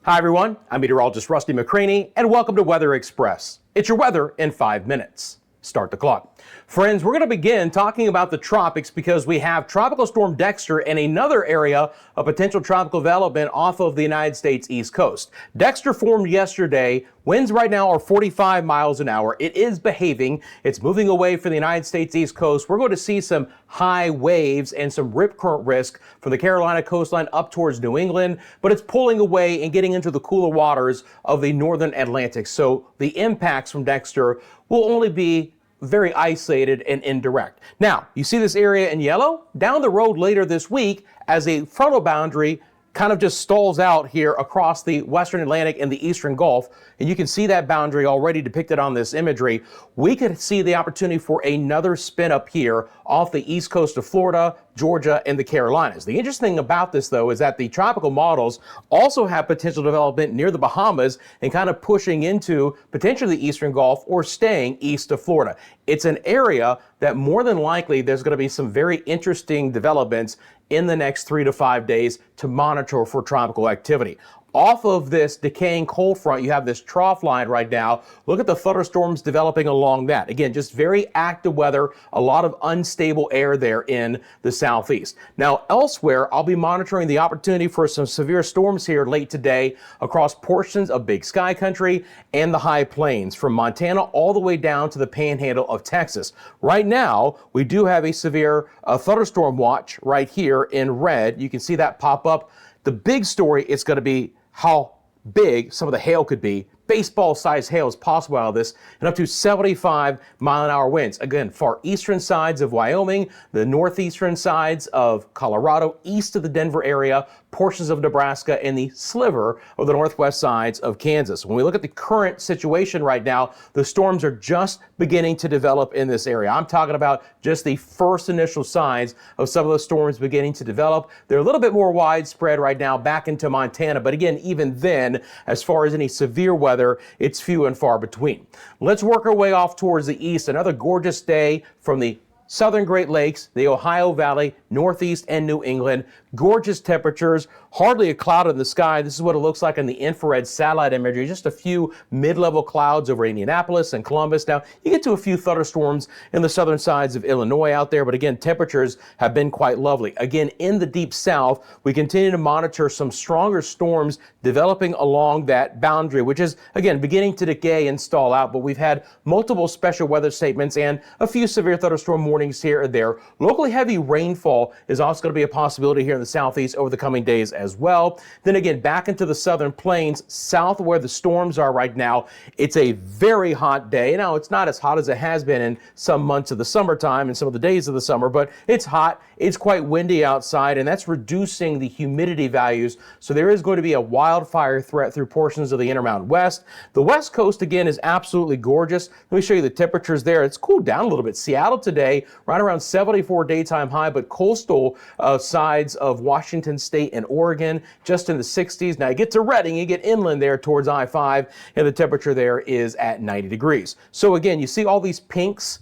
Hi everyone, I'm meteorologist Rusty McCranie, and welcome to Weather Express. It's your weather in 5 minutes. Start the clock. Friends, we're going to begin talking about the tropics because we have Tropical Storm Dexter and another area of potential tropical development off of the United States East Coast. Dexter formed yesterday. Winds right now are 45 miles an hour. It is behaving. It's moving away from the United States East Coast. We're going to see some high waves and some rip current risk from the Carolina coastline up towards New England, but it's pulling away and getting into the cooler waters of the northern Atlantic. So the impacts from Dexter will only be very isolated and indirect. Now, you see this area in yellow? Down the road later this week, as a frontal boundary kind of just stalls out here across the western Atlantic and the eastern Gulf, and you can see that boundary already depicted on this imagery, we could see the opportunity for another spin up here off the east coast of Florida, Georgia, and the Carolinas. The interesting thing about this, though, is that the tropical models also have potential development near the Bahamas and kind of pushing into potentially the eastern Gulf or staying east of Florida. It's an area that more than likely there's going to be some very interesting developments in the next 3 to 5 days to monitor for tropical activity. Off of this decaying cold front, you have this trough line right now. Look at the thunderstorms developing along that. Again, just very active weather, a lot of unstable air there in the southeast. Now, elsewhere, I'll be monitoring the opportunity for some severe storms here late today across portions of Big Sky Country and the high plains from Montana all the way down to the panhandle of Texas. Right now, we do have a severe thunderstorm watch right here in red. You can see that pop up. The big story is going to be how big some of the hail could be. Baseball-sized hail is possible out of this, and up to 75-mile-an-hour winds. Again, far eastern sides of Wyoming, the northeastern sides of Colorado, east of the Denver area, portions of Nebraska, and the sliver of the northwest sides of Kansas. When we look at the current situation right now, the storms are just beginning to develop in this area. I'm talking about just the first initial signs of some of those storms beginning to develop. They're a little bit more widespread right now back into Montana, but again, even then, as far as any severe weather, it's few and far between. Let's work our way off towards the east. Another gorgeous day from the southern Great Lakes, the Ohio Valley, Northeast, and New England. Gorgeous temperatures, hardly a cloud in the sky. This is what it looks like in the infrared satellite imagery. Just a few mid-level clouds over Indianapolis and Columbus. Now, you get to a few thunderstorms in the southern sides of Illinois out there, but again, temperatures have been quite lovely. Again, in the deep south, we continue to monitor some stronger storms developing along that boundary, which is, again, beginning to decay and stall out, but we've had multiple special weather statements and a few severe thunderstorm warnings here and there. Locally heavy rainfall is also going to be a possibility here in the southeast over the coming days as well. Then again, back into the southern plains, south where the storms are right now, it's a very hot day. Now, it's not as hot as it has been in some months of the summertime and some of the days of the summer, but it's hot. It's quite windy outside, and that's reducing the humidity values. So there is going to be a wildfire threat through portions of the Intermountain West. The West Coast, again, is absolutely gorgeous. Let me show you the temperatures there. It's cooled down a little bit. Seattle today, right around 74 daytime high, but coastal sides of Washington State and Oregon, just in the 60s. Now you get to Redding, you get inland there towards I-5, and the temperature there is at 90 degrees. So again, you see all these pinks.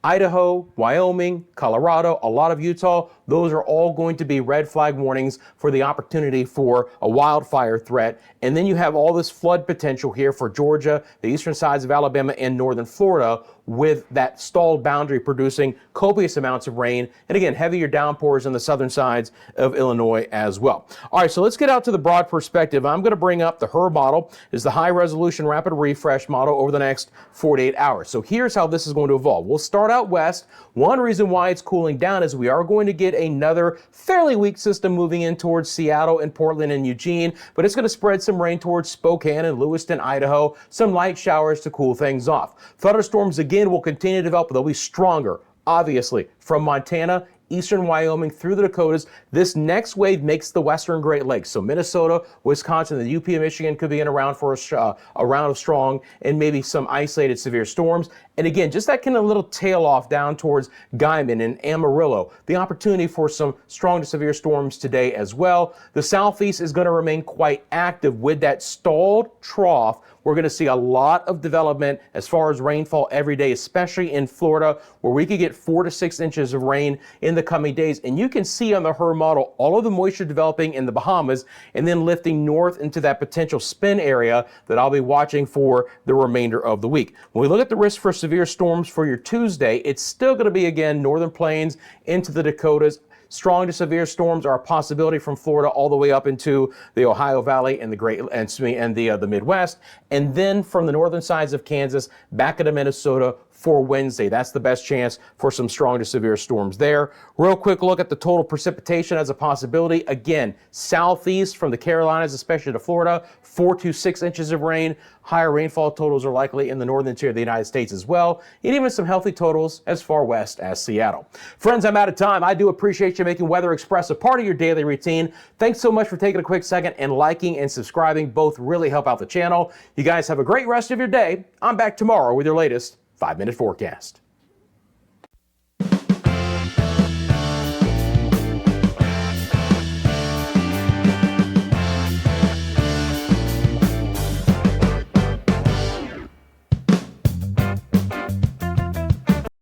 Idaho, Wyoming, Colorado, a lot of Utah, those are all going to be red flag warnings for the opportunity for a wildfire threat. And then you have all this flood potential here for Georgia, the eastern sides of Alabama, and northern Florida, with that stalled boundary producing copious amounts of rain. And again, heavier downpours on the southern sides of Illinois as well. All right, so let's get out to the broad perspective. I'm going to bring up the HRRR model, is the high resolution rapid refresh model over the next 48 hours. So here's how this is going to evolve. We'll start out west. One reason why it's cooling down is we are going to get another fairly weak system moving in towards Seattle and Portland and Eugene, but it's going to spread some rain towards Spokane and Lewiston, Idaho, some light showers to cool things off. Thunderstorms again will continue to develop, but they'll be stronger, obviously, from Montana, eastern Wyoming through the Dakotas. This next wave makes the western Great Lakes. So Minnesota, Wisconsin, the UP of Michigan could be in around for a round of strong and maybe some isolated severe storms. And again, just that kind of little tail off down towards Guyman and Amarillo. The opportunity for some strong to severe storms today as well. The southeast is going to remain quite active with that stalled trough. We're going to see a lot of development as far as rainfall every day, especially in Florida, where we could get 4 to 6 inches of rain in in the coming days. And you can see on the HER model all of the moisture developing in the Bahamas and then lifting north into that potential spin area that I'll be watching for the remainder of the week. When we look at the risk for severe storms for your Tuesday, it's still going to be, again, northern plains into the Dakotas. Strong to severe storms are a possibility from Florida all the way up into the Ohio Valley and the Midwest, and then from the northern sides of Kansas back into Minnesota for Wednesday. That's the best chance for some strong to severe storms there. Real quick look at the total precipitation as a possibility. Again, southeast from the Carolinas, especially to Florida, 4 to 6 inches of rain. Higher rainfall totals are likely in the northern interior of the United States as well, and even some healthy totals as far west as Seattle. Friends, I'm out of time. I do appreciate you making Weather Express a part of your daily routine. Thanks so much for taking a quick second and liking and subscribing. Both really help out the channel. You guys have a great rest of your day. I'm back tomorrow with your latest 5-minute forecast.